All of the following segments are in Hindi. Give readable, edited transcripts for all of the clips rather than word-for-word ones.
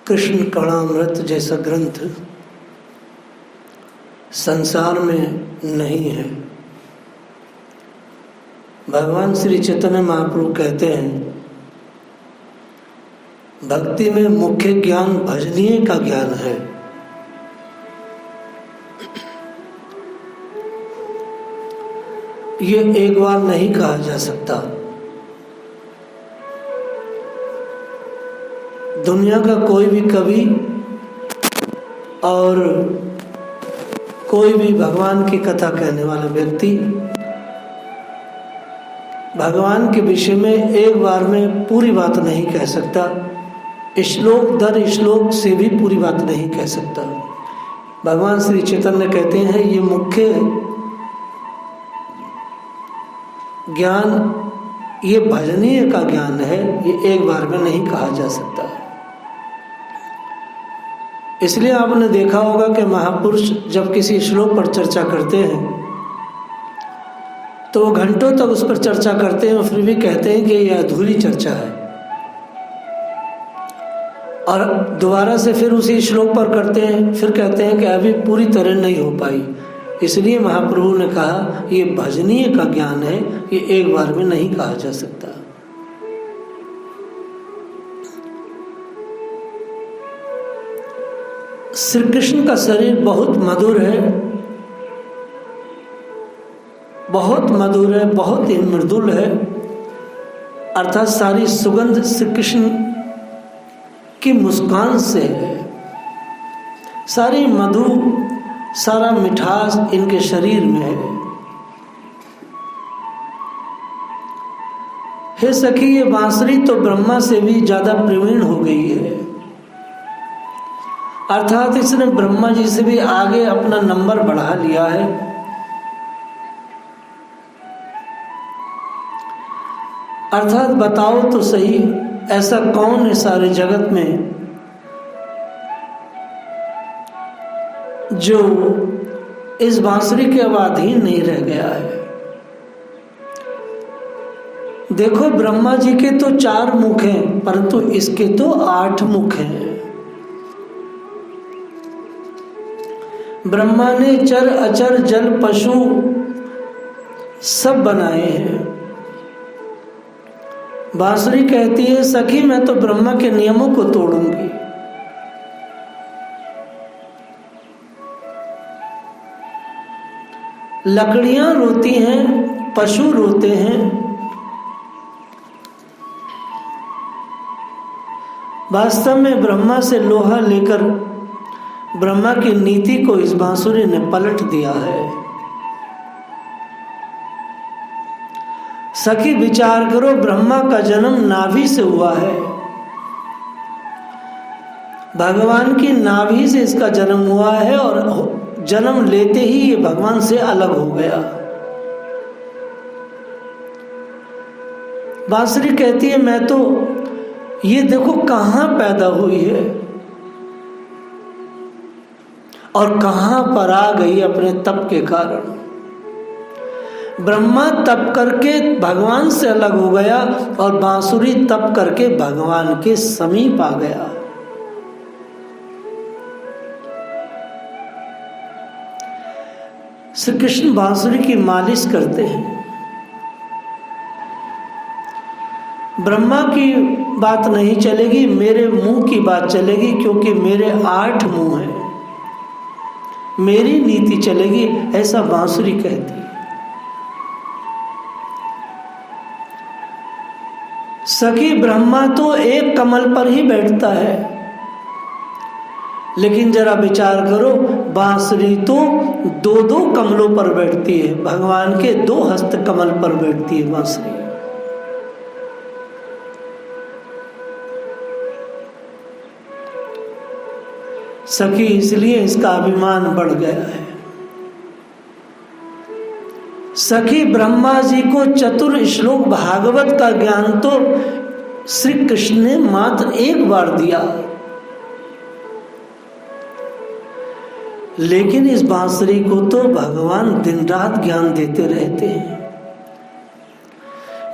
कृष्ण कणामृत जैसा ग्रंथ संसार में नहीं है। भगवान श्री चैतन्य महाप्रभु कहते हैं, भक्ति में मुख्य ज्ञान भजनीय का ज्ञान है। ये एक बार नहीं कहा जा सकता। दुनिया का कोई भी कवि और कोई भी भगवान की कथा कहने वाला व्यक्ति भगवान के विषय में एक बार में पूरी बात नहीं कह सकता, श्लोक दर श्लोक से भी पूरी बात नहीं कह सकता। भगवान श्री चैतन्य कहते हैं, ये मुख्य ज्ञान ये भजनीय का ज्ञान है, ये एक बार में नहीं कहा जा सकता। इसलिए आपने देखा होगा कि महापुरुष जब किसी श्लोक पर चर्चा करते हैं तो वो घंटों तक उस पर चर्चा करते हैं और फिर भी कहते हैं कि यह अधूरी चर्चा है, और दोबारा से फिर उसी श्लोक पर करते हैं, फिर कहते हैं कि अभी पूरी तरह नहीं हो पाई। इसलिए महाप्रभु ने कहा ये भजनीय का ज्ञान है, ये एक बार में नहीं कहा जा सकता। श्री कृष्ण का शरीर बहुत मधुर है, बहुत मधुर है, बहुत ही मृदुल है, अर्थात सारी सुगंध श्री कृष्ण की मुस्कान से है। सारी मधु, सारा मिठास इनके शरीर में है। हे सखी, ये बांसुरी तो ब्रह्मा से भी ज्यादा प्रवीण हो गई है, अर्थात इसने ब्रह्मा जी से भी आगे अपना नंबर बढ़ा लिया है। अर्थात बताओ तो सही, ऐसा कौन है सारे जगत में जो इस बांसुरी के अधीन नहीं रह गया है। देखो, ब्रह्मा जी के तो 4 मुख हैं, परंतु इसके तो 8 मुख हैं। ब्रह्मा ने चर अचर जल पशु सब बनाए हैं। बांसुरी कहती है, सखी मैं तो ब्रह्मा के नियमों को तोड़ूंगी। लकड़ियां रोती हैं, पशु रोते हैं, वास्तव में ब्रह्मा से लोहा लेकर ब्रह्मा की नीति को इस बांसुरी ने पलट दिया है। सखी विचार करो, ब्रह्मा का जन्म नाभि से हुआ है, भगवान की नाभि से इसका जन्म हुआ है, और जन्म लेते ही ये भगवान से अलग हो गया। बांसुरी कहती है, मैं तो ये देखो कहां पैदा हुई है और कहां पर आ गई अपने तप के कारण। ब्रह्मा तप करके भगवान से अलग हो गया और बांसुरी तप करके भगवान के समीप आ गया। श्री कृष्ण बांसुरी की मालिश करते हैं। ब्रह्मा की बात नहीं चलेगी, मेरे मुंह की बात चलेगी, क्योंकि मेरे 8 मुंह हैं, मेरी नीति चलेगी, ऐसा बांसुरी कहती है। सखी, ब्रह्मा तो एक कमल पर ही बैठता है, लेकिन जरा विचार करो, बांसुरी तो 2-2 कमलों पर बैठती है, भगवान के 2 हस्त कमल पर बैठती है बांसुरी। सखी, इसलिए इसका अभिमान बढ़ गया है। सखी, ब्रह्मा जी को चतुर श्लोक भागवत का ज्ञान तो श्री कृष्ण ने मात्र एक बार दिया, लेकिन इस बांसुरी को तो भगवान दिन रात ज्ञान देते रहते हैं।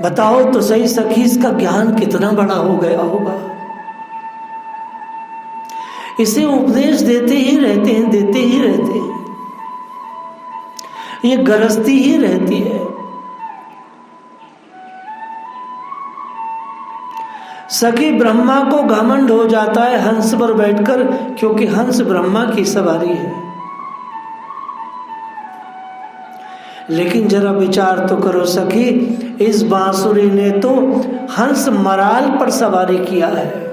बताओ तो सही सखी, इसका ज्ञान कितना बड़ा हो गया होगा। इसे उपदेश देते ही रहते हैं, देते ही रहते हैं, ये गरजती ही रहती है। सखी ब्रह्मा को घमंड हो जाता है हंस पर बैठकर, क्योंकि हंस ब्रह्मा की सवारी है। लेकिन जरा विचार तो करो सखी, इस बांसुरी ने तो हंस मराल पर सवारी किया है।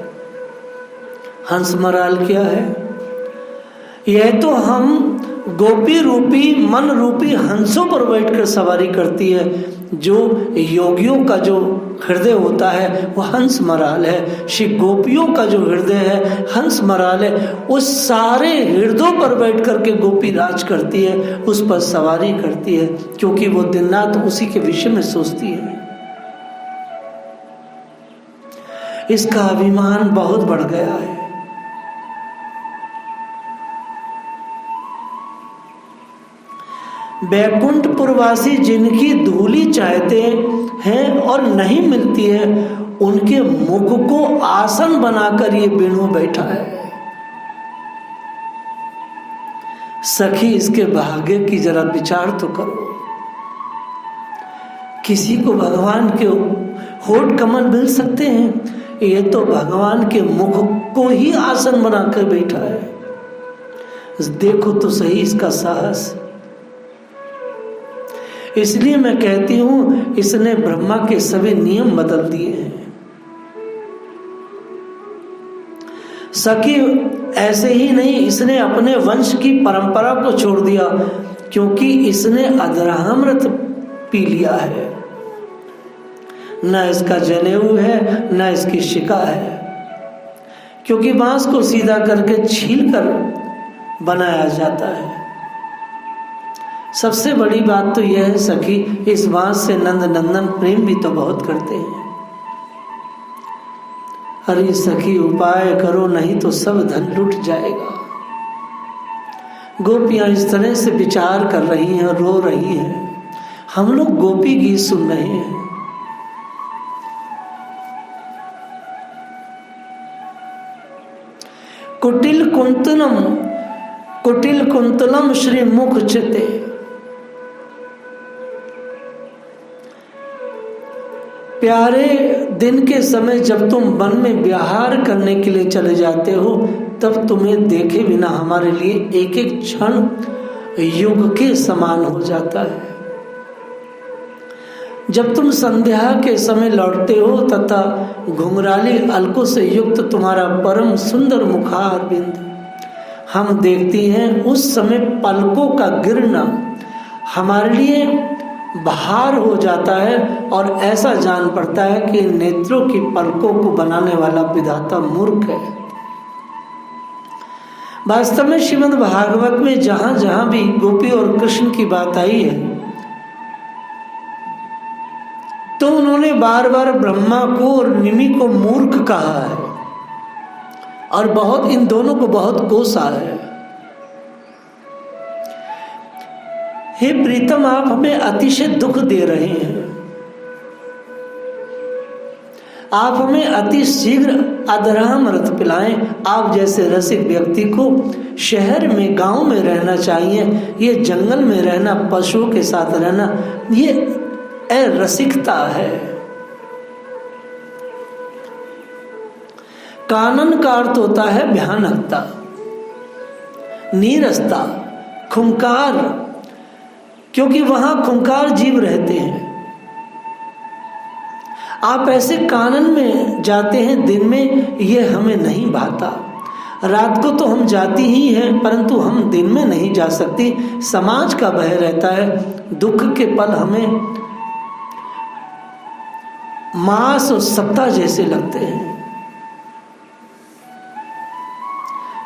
हंस मराल क्या है? यह तो हम गोपी रूपी मन रूपी हंसों पर बैठकर सवारी करती है। जो योगियों का जो हृदय होता है वो हंस मराल है। श्री गोपियों का जो हृदय है हंस मराल है। उस सारे हृदयों पर बैठ करके गोपी राज करती है, उस पर सवारी करती है, क्योंकि वो दिन रात उसी के विषय में सोचती है। इसका अभिमान बहुत बढ़ गया है। बैकुंठपुरवासी जिनकी धूली चाहते हैं और नहीं मिलती है, उनके मुख को आसन बनाकर ये वेणु बैठा है। सखी, इसके भाग्य की जरा विचार तो करो। किसी को भगवान के होठ कमल मिल सकते हैं, ये तो भगवान के मुख को ही आसन बनाकर बैठा है। देखो तो सही इसका साहस। इसलिए मैं कहती हूं, इसने ब्रह्मा के सभी नियम बदल दिए हैं। सखी, ऐसे ही नहीं, इसने अपने वंश की परंपरा को छोड़ दिया, क्योंकि इसने अधरामृत पी लिया है। न इसका जनेऊ है, न इसकी शिका है, क्योंकि बांस को सीधा करके छील कर बनाया जाता है। सबसे बड़ी बात तो यह है सखी, इस बांस से नंद नंदन प्रेम भी तो बहुत करते हैं। अरे सखी, उपाय करो, नहीं तो सब धन लुट जाएगा। गोपियां इस तरह से विचार कर रही हैं, रो रही हैं। हम लोग गोपी गीत सुन रहे हैं। कुटिल कुंतलम श्री मुख चिते। प्यारे, दिन के समय जब तुम वन में विहार करने के लिए चले जाते हो, तब तुम्हें देखे बिना हमारे लिए एक एक क्षण युग के समान हो जाता है। जब तुम संध्या के समय लौटते हो तथा घुंघराली अलकों से युक्त तुम्हारा परम सुंदर मुखार बिंद हम देखती हैं, उस समय पलकों का गिरना हमारे लिए भार हो जाता है और ऐसा जान पड़ता है कि नेत्रों की पलकों को बनाने वाला विधाता मूर्ख है। वास्तव में श्रीमद् भागवत में जहां जहां भी गोपी और कृष्ण की बात आई है, तो उन्होंने बार बार ब्रह्मा को और निमि को मूर्ख कहा है और बहुत इन दोनों को बहुत कोसा है। हे प्रीतम, आप हमें अतिशय दुख दे रहे हैं। आप हमें अति शीघ्र अधरामृत पिलाएं। आप जैसे रसिक व्यक्ति को शहर में, गांव में रहना चाहिए। ये जंगल में रहना, पशुओं के साथ रहना, ये अरसिकता है। कानन का अर्थ होता है भयानकता, नीरसता, खुंकार, क्योंकि वहां खुंकार जीव रहते हैं। आप ऐसे कानन में जाते हैं दिन में, ये हमें नहीं भाता। रात को तो हम जाती ही हैं, परंतु हम दिन में नहीं जा सकती। समाज का भय रहता है। दुख के पल हमें मास और सप्ताह जैसे लगते हैं।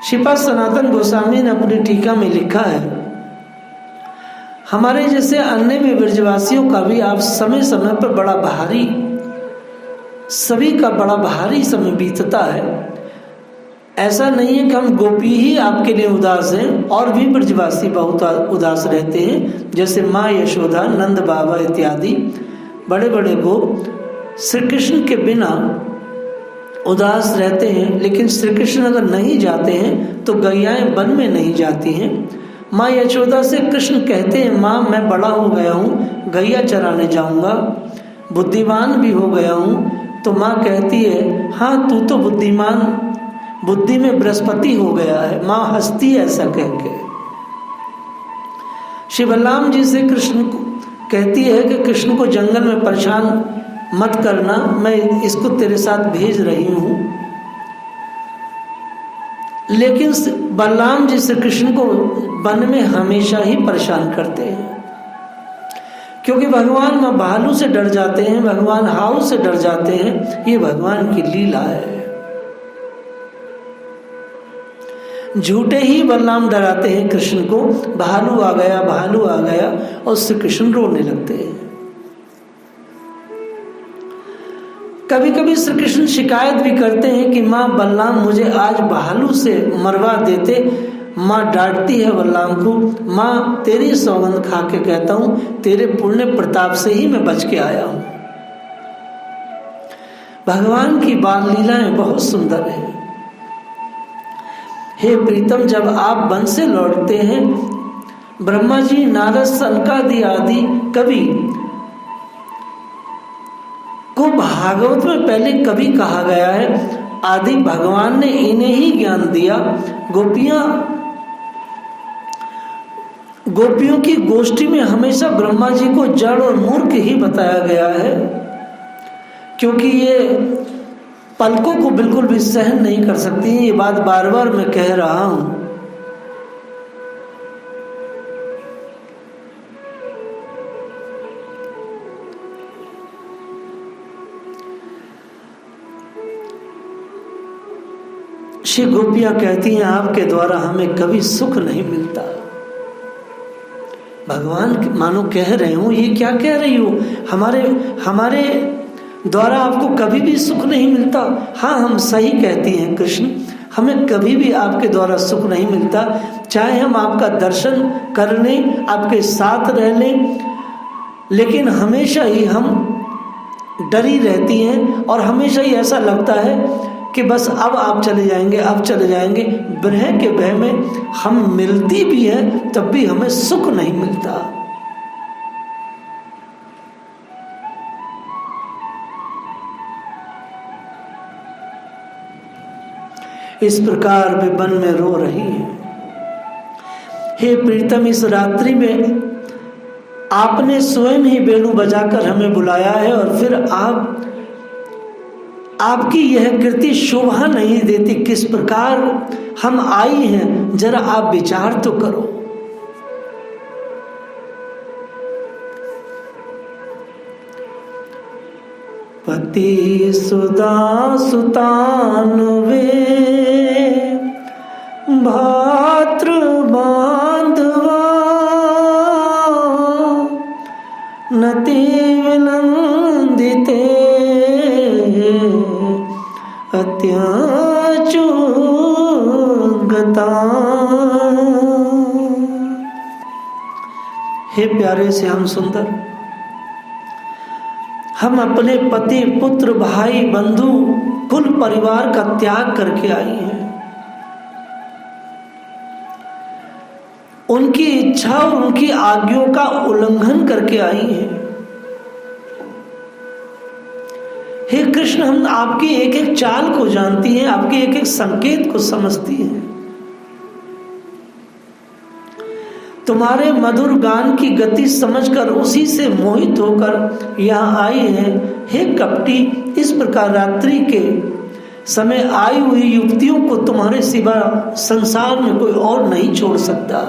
श्रीपाद सनातन गोस्वामी ने अपनी टीका में लिखा है, हमारे जैसे अन्य भी ब्रजवासियों का भी आप समय समय पर बड़ा भारी, सभी का बड़ा भारी समय बीतता है। ऐसा नहीं है कि हम गोपी ही आपके लिए उदास हैं, और भी ब्रजवासी बहुत उदास रहते हैं। जैसे माँ यशोदा, नंद बाबा इत्यादि बड़े बड़े गोप श्री कृष्ण के बिना उदास रहते हैं, लेकिन श्री कृष्ण अगर नहीं जाते हैं तो गैयाएं वन में नहीं जाती हैं। माँ यशोदा से कृष्ण कहते हैं, माँ मैं बड़ा हो गया हूँ, गैया चराने जाऊँगा, बुद्धिमान भी हो गया हूँ। तो माँ कहती है, हाँ तू तो बुद्धिमान, बुद्धि में बृहस्पति हो गया है। माँ हंसती है ऐसा कह के। श्री बलराम जी से कृष्ण को कहती है कि कृष्ण को जंगल में परेशान मत करना, मैं इसको तेरे साथ भेज रही हूँ। लेकिन बलराम जी श्री कृष्ण को वन में हमेशा ही परेशान करते हैं, क्योंकि भगवान माँ भालू से डर जाते हैं, भगवान हाउ से डर जाते हैं। ये भगवान की लीला है। झूठे ही बलराम डराते हैं कृष्ण को, भालू आ गया, भालू आ गया, और श्री कृष्ण रोने लगते हैं। कभी कभी श्री कृष्ण शिकायत भी करते हैं कि माँ बलराम मुझे आज भालू से मरवा देते। माँ डांटती है बलराम को, माँ तेरी सौगंध खा के कहता हूँ, तेरे पुण्य प्रताप से ही मैं बच के आया हूँ। भगवान की बाल लीलाएं बहुत सुंदर है। हे प्रीतम, जब आप वन से लौटते हैं, ब्रह्मा जी, नारद, सनकादि आदि कवि को भागवत में पहले कभी कहा गया है, आदि भगवान ने इन्हें ही ज्ञान दिया। गोपियों की गोष्ठी में हमेशा ब्रह्मा जी को जड़ और मूर्ख ही बताया गया है, क्योंकि ये पलकों को बिल्कुल भी सहन नहीं कर सकती। ये बात बार बार मैं कह रहा हूं। श्री गोपियां कहती हैं, आपके द्वारा हमें कभी सुख नहीं मिलता। भगवान मानो कह रहे हो, ये क्या कह रही हो, हमारे द्वारा आपको कभी भी सुख नहीं मिलता। हाँ, हम सही कहती हैं कृष्ण, हमें कभी भी आपके द्वारा सुख नहीं मिलता। चाहे हम आपका दर्शन कर लें, आपके साथ रह लें, लेकिन हमेशा ही हम डरी रहती हैं, और हमेशा ही ऐसा लगता है कि बस अब आप चले जाएंगे, अब चले जाएंगे। विरह के भय में हम मिलती भी हैं, तब भी हमें सुख नहीं मिलता। इस प्रकार वे वन में रो रही है। हे प्रीतम, इस रात्रि में आपने स्वयं ही वेणु बजाकर हमें बुलाया है, और फिर आपकी यह कृति शोभा नहीं देती। किस प्रकार हम आई हैं, जरा आप विचार तो करो। पति सुदा सुतानुवे भातृ बांधवा नति विनंदिते अत्याचुगता। हे प्यारे से हम सुंदर, हम अपने पति, पुत्र, भाई, बंधु, कुल परिवार का त्याग करके आई हैं। उनकी इच्छा और उनकी आज्ञाओं का उल्लंघन करके आई हैं। हे कृष्ण, हम आपकी एक एक चाल को जानती हैं, आपके एक एक संकेत को समझती हैं। तुम्हारे मधुर गान की गति समझकर उसी से मोहित होकर यहाँ आई हैं। हे कपटी, इस प्रकार रात्रि के समय आई हुई युवतियों को तुम्हारे सिवा संसार में कोई और नहीं छोड़ सकता।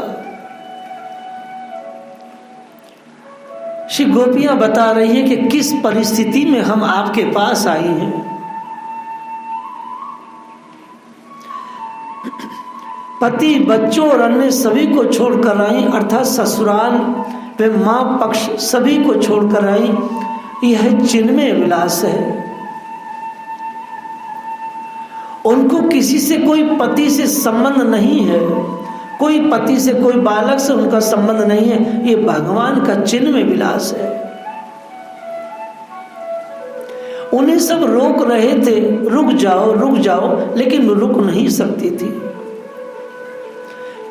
श्री गोपियां बता रही हैं कि किस परिस्थिति में हम आपके पास आई हैं। पति, बच्चों और अन्य सभी को छोड़कर आई, अर्थात ससुराल व मां पक्ष सभी को छोड़कर आई। यह चिन्मय विलास है। उनको किसी से कोई पति से संबंध नहीं है, कोई पति से, कोई बालक से उनका संबंध नहीं है। ये भगवान का चिन्मय विलास है। उन्हें सब रोक रहे थे, रुक जाओ, लेकिन रुक नहीं सकती थी,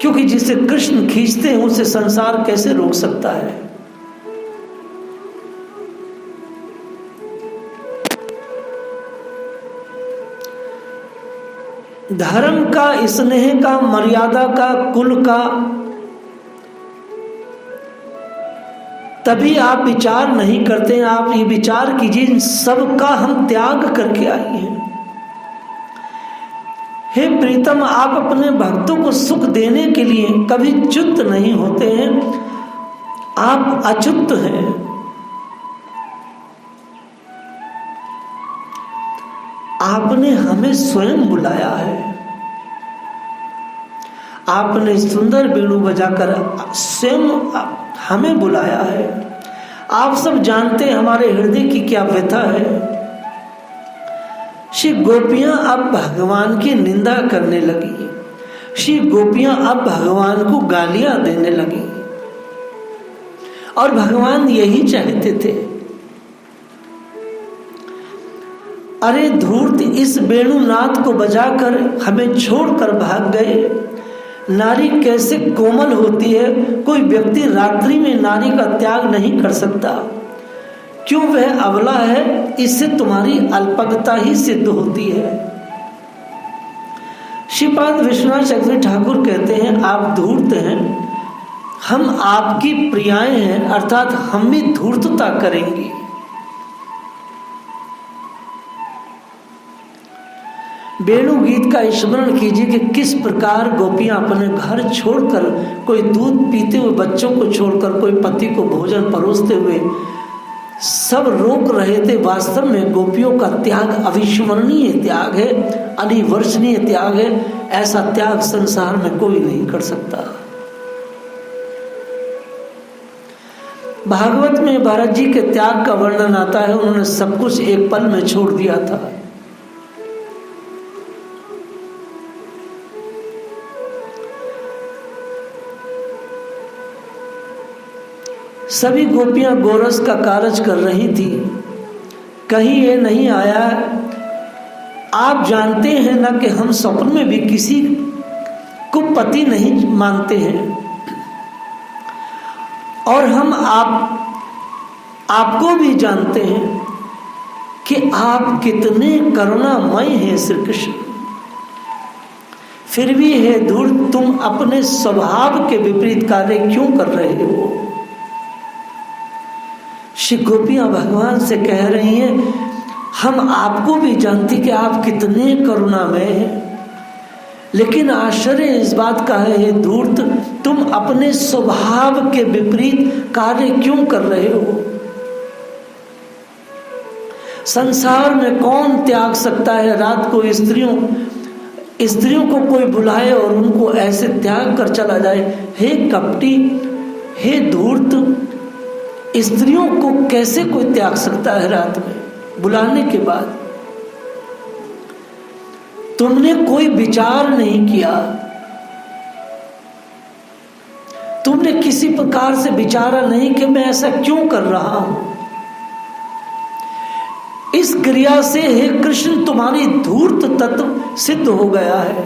क्योंकि जिसे कृष्ण खींचते हैं उसे संसार कैसे रोक सकता है। धर्म का, स्नेह का, मर्यादा का, कुल का तभी आप विचार नहीं करते हैं। आप ये विचार कीजिए, सबका हम त्याग करके आए हैं। हे प्रीतम, आप अपने भक्तों को सुख देने के लिए कभी च्युत नहीं होते हैं, आप अच्युत हैं। आपने हमें स्वयं बुलाया है, आपने सुंदर वेणु बजाकर स्वयं हमें बुलाया है। आप सब जानते हैं हमारे हृदय की क्या व्यथा है। श्री गोपियां अब भगवान की निंदा करने लगी, श्री गोपियां अब भगवान को गालियां देने लगी, और भगवान यही चाहते थे। अरे धूर्त, इस वेणुनाथ को बजाकर हमें छोड़कर भाग गए। नारी कैसे कोमल होती है, कोई व्यक्ति रात्रि में नारी का त्याग नहीं कर सकता। क्यों वह अबला है, इससे तुम्हारी अल्पज्ञता ही सिद्ध होती है। श्रीपाद विश्वनाथ चक्रवर्ती ठाकुर कहते हैं, आप धूर्त हैं, हम आपकी प्रियाएं हैं, अर्थात हम भी धूर्तता करेंगे। वेणु गीत का स्मरण कीजिए कि किस प्रकार गोपियां अपने घर छोड़कर, कोई दूध पीते हुए बच्चों को छोड़कर, कोई पति को भोजन परोसते हुए सब रोक रहे थे। वास्तव में गोपियों का त्याग अविस्मरणीय त्याग है, अनिवर्चनीय त्याग है। ऐसा त्याग संसार में कोई नहीं कर सकता। भागवत में भरत जी के त्याग का वर्णन आता है। उन्होंने सब कुछ एक पल में छोड़ दिया था। सभी गोपियां गोरस का कारज कर रही थी, कहीं ये नहीं आया। आप जानते हैं ना कि हम स्वप्न में भी किसी को पति नहीं मानते हैं, और हम आपको भी जानते हैं कि आप कितने करुणामय हैं श्री कृष्ण। फिर भी हे धूर्त, तुम अपने स्वभाव के विपरीत कार्य क्यों कर रहे हो। श्री गोपियां भगवान से कह रही हैं, हम आपको भी जानती कि आप कितने करुणामय हैं, लेकिन आश्चर्य इस बात का है, धूर्त, तुम अपने स्वभाव के विपरीत कार्य क्यों कर रहे हो। संसार में कौन त्याग सकता है। रात को स्त्रियों को कोई बुलाए और उनको ऐसे त्याग कर चला जाए। हे कपटी, हे धूर्त, स्त्रियों को कैसे कोई त्याग सकता है रात में बुलाने के बाद। तुमने कोई विचार नहीं किया, तुमने किसी प्रकार से विचारा नहीं कि मैं ऐसा क्यों कर रहा हूं। इस क्रिया से हे कृष्ण तुम्हारी धूर्त तत्व सिद्ध हो गया है।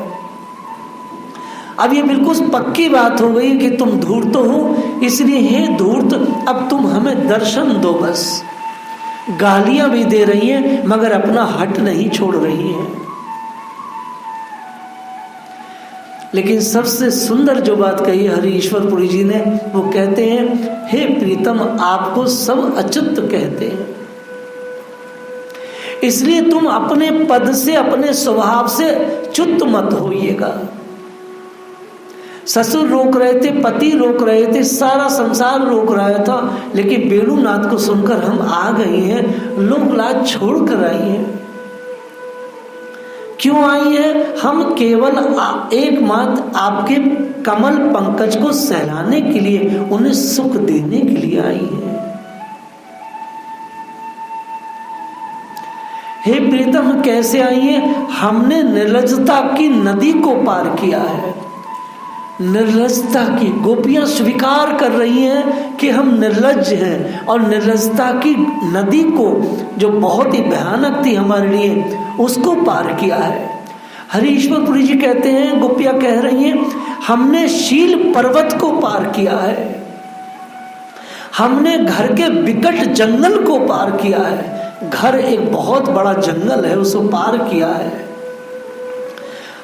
अब ये बिल्कुल पक्की बात हो गई कि तुम धूर्त हो, इसलिए हे धूर्त, अब तुम हमें दर्शन दो। बस गालियां भी दे रही हैं मगर अपना हट नहीं छोड़ रही हैं। लेकिन सबसे सुंदर जो बात कही हरिश्वरपुरी जी ने, वो कहते हैं, हे प्रीतम, आपको सब अच्युत कहते हैं, इसलिए तुम अपने पद से, अपने स्वभाव से च्युत मत होइएगा। ससुर रोक रहे थे, पति रोक रहे थे, सारा संसार रोक रहा था, लेकिन वेणुनाथ को सुनकर हम आ गए हैं, लोक लाज छोड़ कर आई हैं। क्यों आई है? हम केवल एकमात्र आपके कमल पंकज को सहलाने के लिए, उन्हें सुख देने के लिए आई है। हे प्रीतम, कैसे आई है? हमने निर्लज्जता की नदी को पार किया है। निर्लजता की, गोपियां स्वीकार कर रही हैं कि हम निर्लज हैं, और निर्लजता की नदी को जो बहुत ही भयानक थी हमारे लिए, उसको पार किया है। हरीश्वरपुरी जी कहते हैं, गोपियां कह रही हैं, हमने शील पर्वत को पार किया है, हमने घर के विकट जंगल को पार किया है। घर एक बहुत बड़ा जंगल है, उसको पार किया है।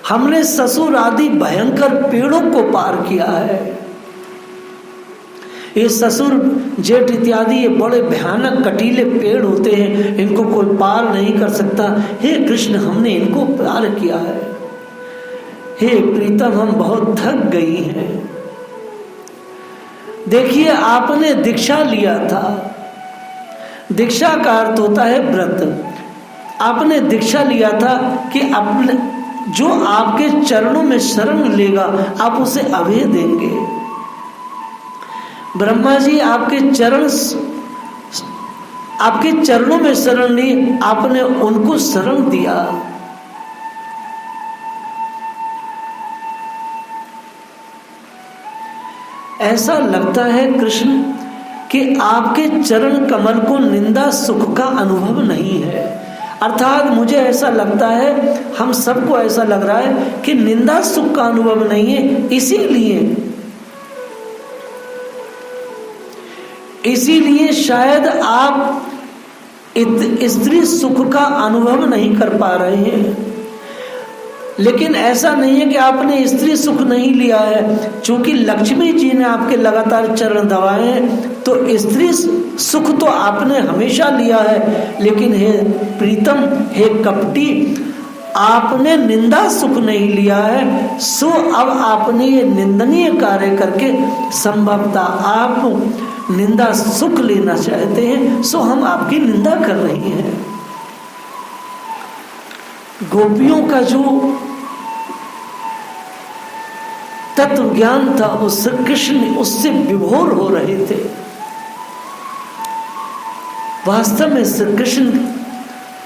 हमने ससुर आदि भयंकर पेड़ों को पार किया है। ये ससुर जेठ इत्यादि ये बड़े भयानक कटीले पेड़ होते हैं, इनको कोई पार नहीं कर सकता। हे कृष्ण, हमने इनको पार किया है। हे प्रीतम, हम बहुत थक गई हैं। देखिए, आपने दीक्षा लिया था। दीक्षा का अर्थ होता है व्रत। आपने दीक्षा लिया था कि अपने जो आपके चरणों में शरण लेगा आप उसे अभय देंगे। ब्रह्मा जी आपके चरणों में शरण ली, आपने उनको शरण दिया। ऐसा लगता है कृष्ण कि आपके चरण कमल को निंदा सुख का अनुभव नहीं है। अर्थात मुझे ऐसा लगता है, हम सबको ऐसा लग रहा है कि निंदा सुख का अनुभव नहीं है। इसीलिए शायद आप स्त्री सुख का अनुभव नहीं कर पा रहे हैं। लेकिन ऐसा नहीं है कि आपने स्त्री सुख नहीं लिया है। चूंकि लक्ष्मी जी ने आपके लगातार चरण दबाए हैं, तो स्त्री सुख तो आपने हमेशा लिया है। लेकिन हे प्रीतम, हे कपटी, आपने निंदा सुख नहीं लिया है। सो अब आपने ये निंदनीय कार्य करके संभवतः आप निंदा सुख लेना चाहते हैं, सो हम आपकी निंदा कर रही हैं। गोपियों का जो तत्व ज्ञान था वो श्री कृष्ण उससे विभोर हो रहे थे। वास्तव में श्री कृष्ण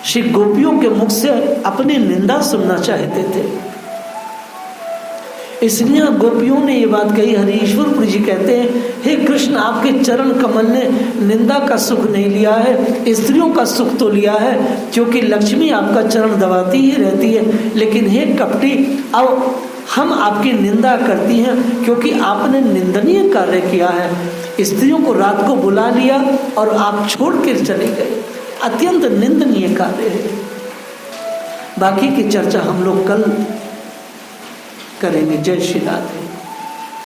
श्री गोपियों के मुख से अपनी निंदा सुनना चाहते थे। इसलिए गोपियों ने ये बात कही। हरीश्वरपुरी जी कहते हैं, हे कृष्ण, आपके चरण कमल ने निंदा का सुख नहीं लिया है, स्त्रियों का सुख तो लिया है, क्योंकि लक्ष्मी आपका चरण दबाती ही रहती है। लेकिन हे कपटी, अब हम आपकी निंदा करती हैं क्योंकि आपने निंदनीय कार्य किया है। स्त्रियों को रात को बुला लिया और आप छोड़ कर चले गए, अत्यंत निंदनीय कार्य है। बाकी की चर्चा हम लोग कल करेंगे। जय श्री राधे।